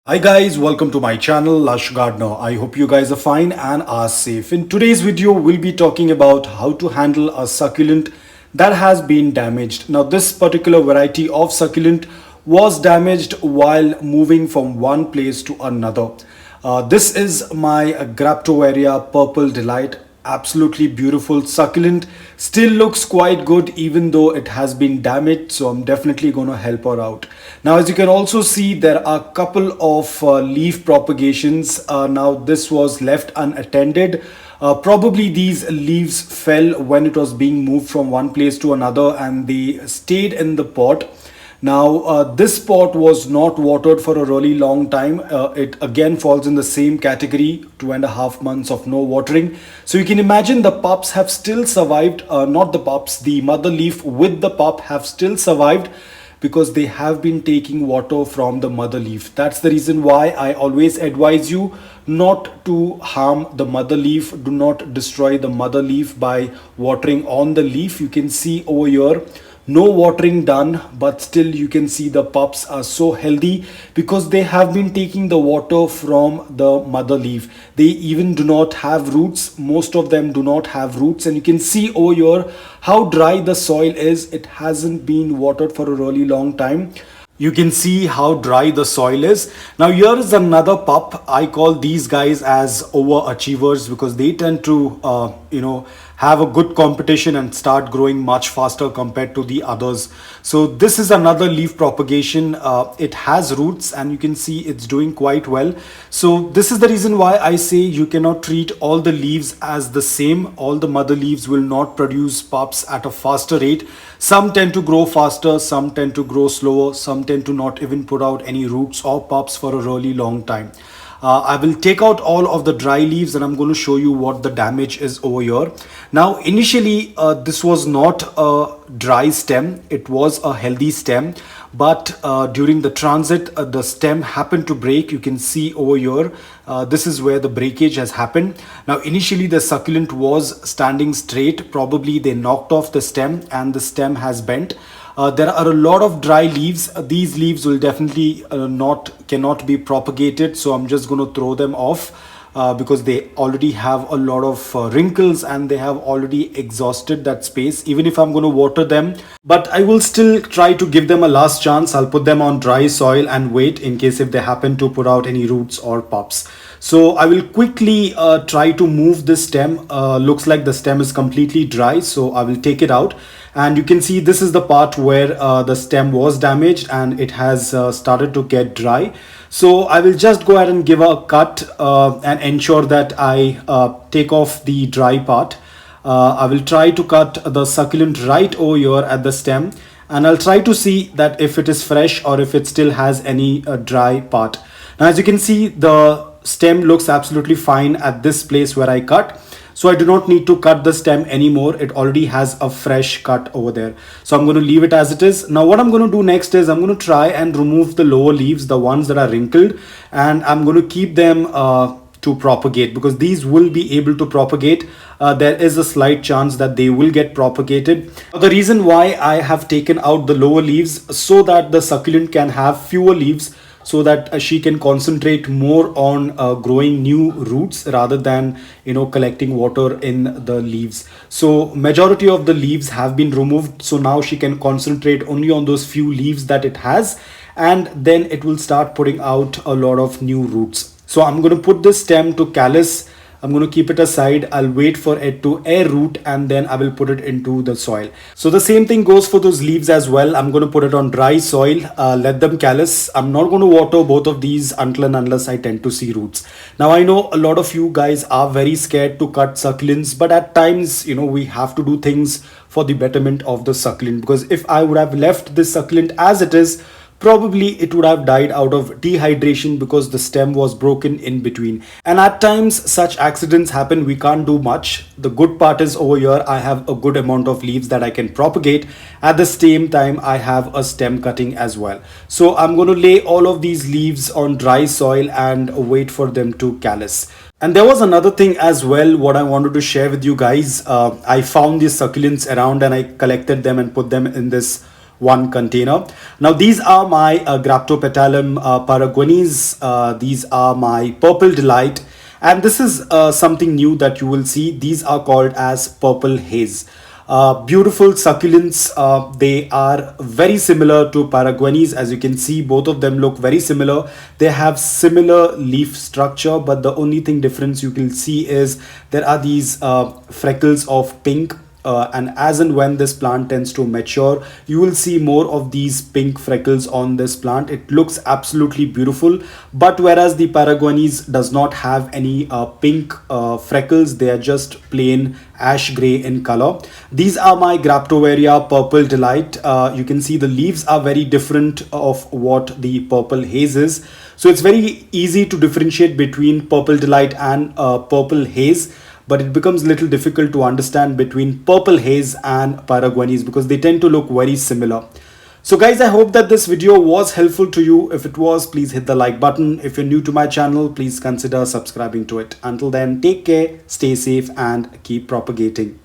Hi guys, welcome to my channel Lush Gardener. I hope you guys are fine and are safe. In today's video, we'll be talking about how to handle a succulent that has been damaged. Now this particular variety of succulent was damaged while moving from one place to another. This is my Graptoveria Purple Delight. Absolutely beautiful succulent, still looks quite good even though it has been damaged, so I'm definitely going to help her out. Now as you can also see, there are a couple of leaf propagations. Now this was left unattended. Probably these leaves fell when it was being moved from one place to another and they stayed in the pot. Now this pot was not watered for a really long time. It again falls in the same category, 2.5 months of no watering. So you can imagine the pups have still survived, not the pups, the mother leaf with the pup have still survived because they have been taking water from the mother leaf. That's the reason why I always advise you not to harm the mother leaf. Do not destroy the mother leaf by watering on the leaf. You can see over here, no watering done, but still you can see the pups are so healthy because they have been taking the water from the mother leaf. They even do not have roots. Most of them do not have roots, and you can see over here how dry the soil is. It hasn't been watered for a really long time. You can see how dry the soil is. Now here is another pup. I call these guys as overachievers because they tend to have a good competition and start growing much faster compared to the others. So this is another leaf propagation. It has roots and you can see it's doing quite well. So this is the reason why I say you cannot treat all the leaves as the same. All the mother leaves will not produce pups at a faster rate. Some tend to grow faster, some tend to grow slower, some tend to not even put out any roots or pups for a really long time. I will take out all of the dry leaves and I'm going to show you what the damage is over here. Now initially this was not a dry stem, it was a healthy stem, but during the transit the stem happened to break. You can see over here, this is where the breakage has happened. Now initially the succulent was standing straight, probably they knocked off the stem and the stem has bent. There are a lot of dry leaves. These leaves will definitely cannot be propagated, so I'm just going to throw them off because they already have a lot of wrinkles and they have already exhausted that space, even if I'm going to water them. But I will still try to give them a last chance. I'll put them on dry soil and wait in case if they happen to put out any roots or pups. So I will quickly try to move this stem. Looks like the stem is completely dry, so I will take it out. And you can see this is the part where the stem was damaged and it has started to get dry. So I will just go ahead and give a cut and ensure that I take off the dry part. I will try to cut the succulent right over here at the stem, and I'll try to see that if it is fresh or if it still has any dry part. Now as you can see, the stem looks absolutely fine at this place where I cut. So I do not need to cut the stem anymore. It already has a fresh cut over there. So I'm going to leave it as it is. Now what I'm going to do next is I'm going to try and remove the lower leaves, the ones that are wrinkled, and I'm going to keep them to propagate because these will be able to propagate. There is a slight chance that they will get propagated. The reason why I have taken out the lower leaves so that the succulent can have fewer leaves, so that she can concentrate more on growing new roots rather than collecting water in the leaves. So majority of the leaves have been removed, so now she can concentrate only on those few leaves that it has, and then it will start putting out a lot of new roots. So I'm going to put this stem to callus. I'm going to keep it aside. I'll wait for it to air root and then I will put it into the soil. So the same thing goes for those leaves as well. I'm going to put it on dry soil, let them callus. I'm not going to water both of these until and unless I tend to see roots. Now I know a lot of you guys are very scared to cut succulents, but at times, we have to do things for the betterment of the succulent, because if I would have left this succulent as it is, probably it would have died out of dehydration because the stem was broken in between. And at times such accidents happen, we can't do much. The good part is over here I have a good amount of leaves that I can propagate. At the same time I have a stem cutting as well. So I'm going to lay all of these leaves on dry soil and wait for them to callus. And there was another thing as well what I wanted to share with you guys. I found these succulents around and I collected them and put them in this one container. Now these are my Graptopelaum paraguanis. These are my purple delight, and this is something new that you will see. These are called as purple haze. Beautiful succulents. They are very similar to paraguanis. As you can see, both of them look very similar. They have similar leaf structure, but the only thing difference you can see is there are these freckles of pink. And as and when this plant tends to mature, you will see more of these pink freckles on this plant. It looks absolutely beautiful, but whereas the paraguanis does not have any pink freckles, they are just plain ash gray in color. These are my Graptoveria purple delight. You can see the leaves are very different of what the purple haze is, so it's very easy to differentiate between purple delight and purple haze, but it becomes a little difficult to understand between purple haze and paraguanis because they tend to look very similar. So guys, I hope that this video was helpful to you. If it was, please hit the like button. If you're new to my channel, please consider subscribing to it. Until then, take care, stay safe, and keep propagating.